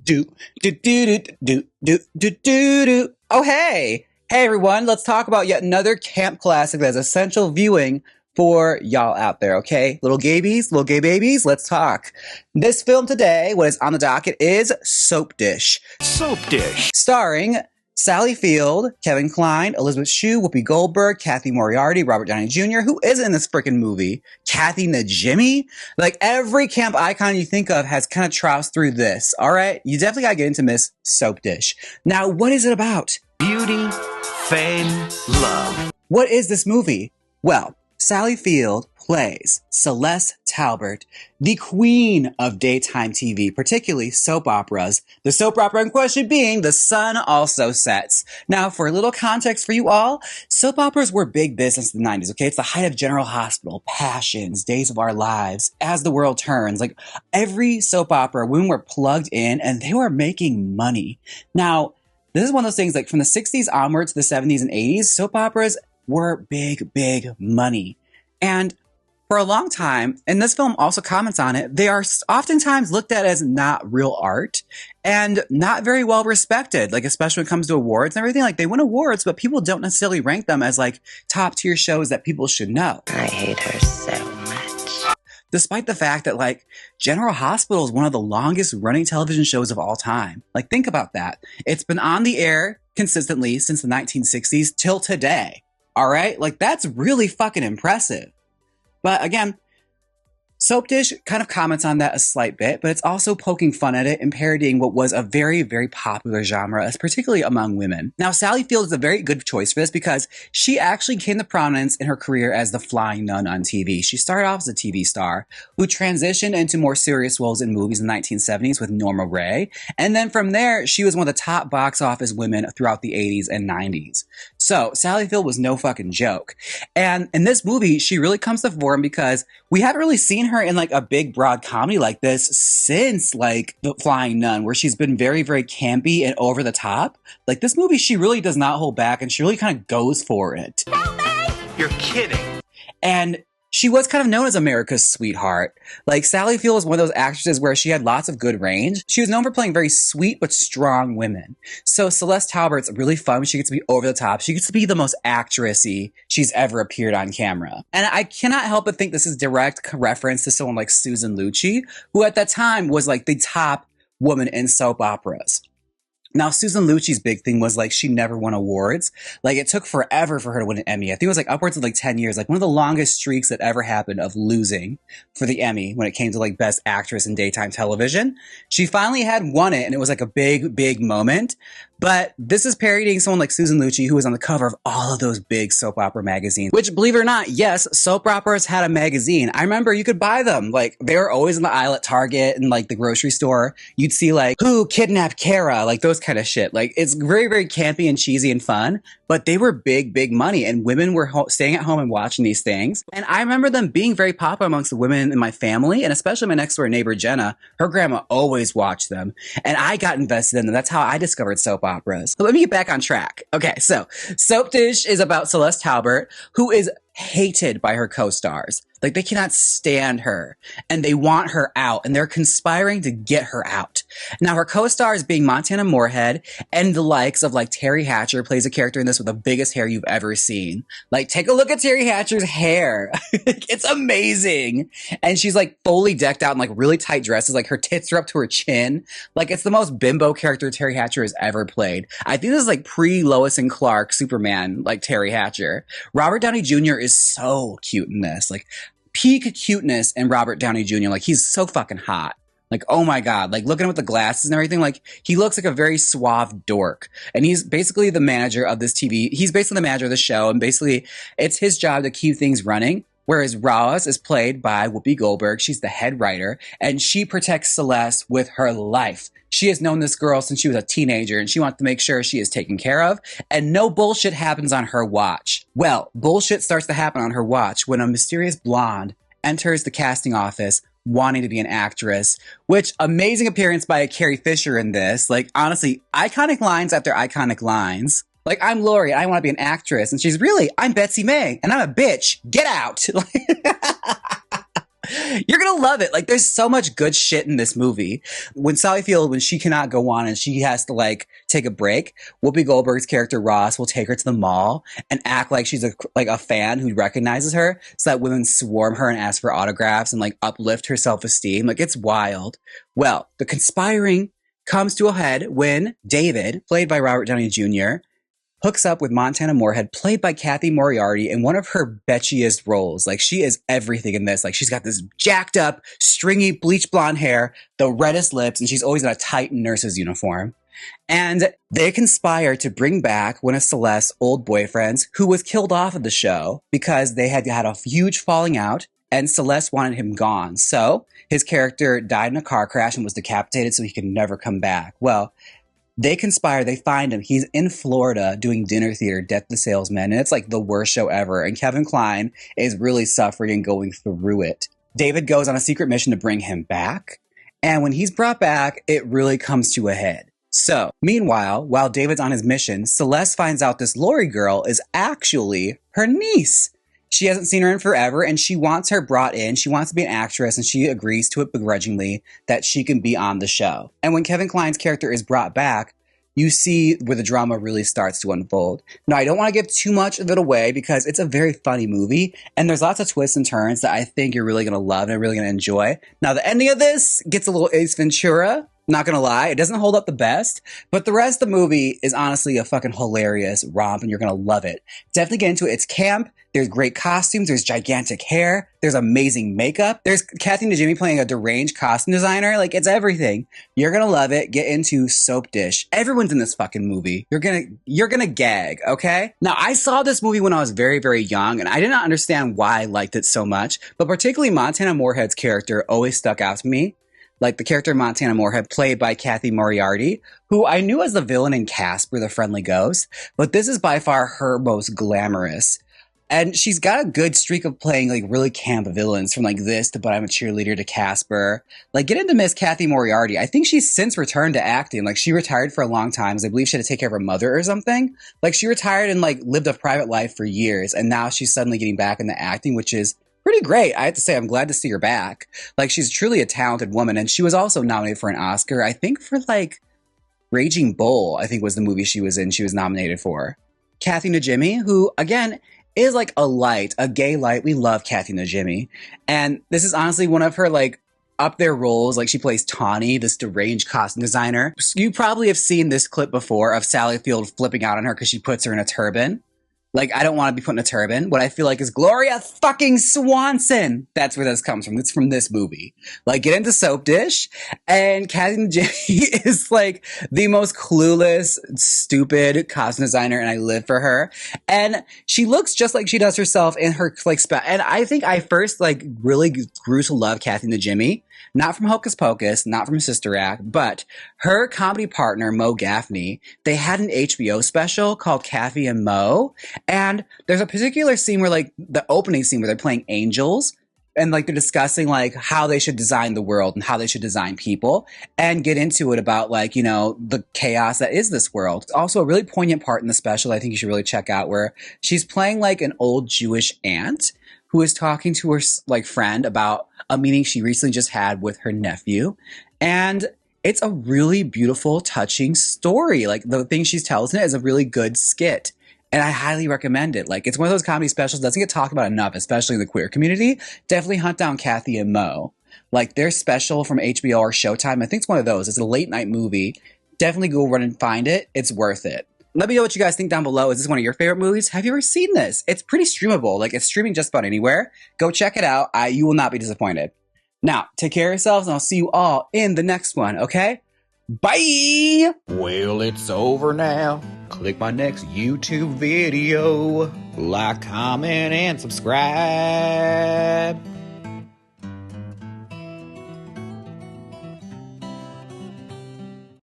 do, do, do, do, do, do, do, do, do. Oh, hey. Hey, everyone. Let's talk about yet another camp classic that's essential viewing for y'all out there, okay? Little gay babies, let's talk. This film today, what is on the docket, is Soapdish. Soapdish. Starring Sally Field, Kevin Kline, Elizabeth Shue, Whoopi Goldberg, Kathy Moriarty, Robert Downey Jr., who is in this freaking movie, Kathy Najimy. Like, every camp icon you think of has kind of trounced through this, all right? You definitely gotta get into Miss Soapdish. Now, what is it about? Beauty, fame, love. What is this movie? Well, Sally Field plays Celeste Talbert, the queen of daytime TV, particularly soap operas. The soap opera in question being The Sun Also Sets. Now, for a little context for you all, soap operas were big business in the 90s, okay? It's the height of General Hospital, Passions, Days of Our Lives, As the World Turns. Like, every soap opera, women were plugged in and they were making money. Now, this is one of those things, like from the 60s onwards to the 70s and 80s, soap operas were big, big money. And for a long time, and this film also comments on it, they are oftentimes looked at as not real art and not very well respected, like especially when it comes to awards and everything. Like, they win awards, but people don't necessarily rank them as like top tier shows that people should know. I hate her so much. Despite the fact that, like, General Hospital is one of the longest running television shows of all time. Like, think about that. It's been on the air consistently since the 1960s till today. All right? Like, that's really fucking impressive. But again, Soapdish kind of comments on that a slight bit, but it's also poking fun at it and parodying what was a very, very popular genre, particularly among women. Now, Sally Field is a very good choice for this because she actually came to prominence in her career as the flying nun on TV. She started off as a TV star who transitioned into more serious roles in movies in the 1970s with Norma Rae. And then from there, she was one of the top box office women throughout the 80s and 90s. So Sally Field was no fucking joke. And in this movie, she really comes to form because we haven't really seen her in like a big broad comedy like this since like The Flying Nun, where she's been very, very campy and over the top. Like, this movie, she really does not hold back and she really kind of goes for it. Help me! You're kidding. And she was kind of known as America's sweetheart. Like, Sally Field was one of those actresses where she had lots of good range. She was known for playing very sweet but strong women. So Celeste Talbert's really fun. She gets to be over the top. She gets to be the most actress-y she's ever appeared on camera. And I cannot help but think this is direct reference to someone like Susan Lucci, who at that time was like the top woman in soap operas. Now, Susan Lucci's big thing was, like, she never won awards. Like, it took forever for her to win an Emmy. I think it was, like, upwards of, like, 10 years. Like, one of the longest streaks that ever happened of losing for the Emmy when it came to, like, Best Actress in Daytime Television. She finally had won it, and it was, like, a big, big moment. But this is parodying someone like Susan Lucci, who was on the cover of all of those big soap opera magazines. Which, believe it or not, yes, soap operas had a magazine. I remember you could buy them. Like, they were always in the aisle at Target and, like, the grocery store. You'd see, like, Who Kidnapped Kara? Like, those kind of shit. Like, it's very, very campy and cheesy and fun. But they were big, big money. And women were staying at home and watching these things. And I remember them being very popular amongst the women in my family. And especially my next door neighbor, Jenna. Her grandma always watched them. And I got invested in them. That's how I discovered soap operas. But let me get back on track. Okay, so Soapdish is about Celeste Talbert, who is hated by her co-stars. Like, they cannot stand her and they want her out and they're conspiring to get her out. Now, her co-stars being Montana Moorhead and the likes of, like, Terry Hatcher plays a character in this with the biggest hair you've ever seen. Like, take a look at Terry Hatcher's hair. It's amazing. And she's, like, fully decked out in, like, really tight dresses. Like, her tits are up to her chin. Like, it's the most bimbo character Terry Hatcher has ever played. I think this is, like, pre-Lois and Clark Superman, like, Terry Hatcher. Robert Downey Jr. is so cute in this. Like, peak cuteness in Robert Downey Jr. Like, he's so fucking hot. Like, oh my God. Like, looking at him with the glasses and everything, like, he looks like a very suave dork. And he's basically the manager of this TV. He's basically the manager of the show. And basically, it's his job to keep things running. Whereas Roz is played by Whoopi Goldberg. She's the head writer. And she protects Celeste with her life. She has known this girl since she was a teenager, and she wants to make sure she is taken care of, and no bullshit happens on her watch. Well, bullshit starts to happen on her watch when a mysterious blonde enters the casting office wanting to be an actress, which amazing appearance by Carrie Fisher in this. Like, honestly, iconic lines after iconic lines. Like, I'm Lori, and I want to be an actress. And she's really, I'm Betsy May, and I'm a bitch. Get out. You're gonna love it. Like, there's so much good shit in this movie. When Sally Field, when she cannot go on and she has to like take a break, Whoopi Goldberg's character Ross will take her to the mall and act like she's a fan who recognizes her, so that women swarm her and ask for autographs and like uplift her self-esteem. Like, it's wild. Well, the conspiring comes to a head when David, played by Robert Downey Jr., hooks up with Montana Moorhead, played by Kathy Moriarty, in one of her betchiest roles. Like, she is everything in this. Like, she's got this jacked up, stringy, bleach blonde hair, the reddest lips, and she's always in a tight nurse's uniform. And they conspire to bring back one of Celeste's old boyfriends who was killed off of the show because they had a huge falling out and Celeste wanted him gone. So his character died in a car crash and was decapitated so he could never come back. Well, they conspire, they find him. He's in Florida doing dinner theater, Death the Salesman, and it's like the worst show ever. And Kevin Kline is really suffering and going through it. David goes on a secret mission to bring him back. And when he's brought back, it really comes to a head. So, meanwhile, while David's on his mission, Celeste finds out this Lori girl is actually her niece. She hasn't seen her in forever, and she wants her brought in. She wants to be an actress, and she agrees to it begrudgingly that she can be on the show. And when Kevin Kline's character is brought back, you see where the drama really starts to unfold. Now, I don't want to give too much of it away because it's a very funny movie, and there's lots of twists and turns that I think you're really going to love and really going to enjoy. Now, the ending of this gets a little Ace Ventura. Not gonna lie, it doesn't hold up the best, but the rest of the movie is honestly a fucking hilarious romp and you're gonna love it. Definitely get into it. It's camp, there's great costumes, there's gigantic hair, there's amazing makeup, there's Kathy Najimy playing a deranged costume designer, like it's everything. You're gonna love it. Get into Soapdish. Everyone's in this fucking movie. You're gonna gag, okay? Now, I saw this movie when I was very, very young and I did not understand why I liked it so much, but particularly Montana Moorhead's character always stuck out to me. Like the character Montana Moorhead, played by Kathy Moriarty, who I knew as the villain in Casper, the Friendly Ghost, but this is by far her most glamorous. And she's got a good streak of playing like really camp villains, from like this to But I'm a Cheerleader to Casper. Like, get into Miss Kathy Moriarty. I think she's since returned to acting. Like, she retired for a long time because I believe she had to take care of her mother or something. Like, she retired and like lived a private life for years, and now she's suddenly getting back into acting, which is pretty great. I have to say, I'm glad to see her back. Like, she's truly a talented woman, and she was also nominated for an Oscar, I think for like Raging Bull, I think was the movie she was in, she was nominated for. Kathy Najimy, who again is like a gay light. We love Kathy Najimy. And this is honestly one of her like up there roles. Like, she plays Tawny, this deranged costume designer. You probably have seen this clip before of Sally Field flipping out on her because she puts her in a turban. Like, I don't want to be put in a turban. What I feel like is Gloria fucking Swanson. That's where this comes from. It's from this movie. Like, get into Soapdish. And Kathy Najimy is like the most clueless, stupid costume designer, and I live for her. And she looks just like she does herself in her like and I think I first like really grew to love Kathy Najimy. Not from Hocus Pocus, not from Sister Act, but her comedy partner, Mo Gaffney, they had an HBO special called Kathy and Mo. And there's a particular scene where, like, the opening scene where they're playing angels and, like, they're discussing, like, how they should design the world and how they should design people and get into it about, like, you know, the chaos that is this world. Also, a really poignant part in the special I think you should really check out, where she's playing, like, an old Jewish aunt who is talking to her, like, friend about a meeting she recently just had with her nephew. And it's a really beautiful, touching story. Like, the thing she tells in it is a really good skit. And I highly recommend it. Like, it's one of those comedy specials that doesn't get talked about enough, especially in the queer community. Definitely hunt down Kathy and Mo. Like, their special from HBO or Showtime, I think it's one of those. It's a late night movie. Definitely go run and find it. It's worth it. Let me know what you guys think down below. Is this one of your favorite movies? Have you ever seen this? It's pretty streamable. Like, it's streaming just about anywhere. Go check it out. You will not be disappointed. Now, take care of yourselves, and I'll see you all in the next one, okay? Bye! Well, it's over now. Click my next YouTube video. Like, comment, and subscribe.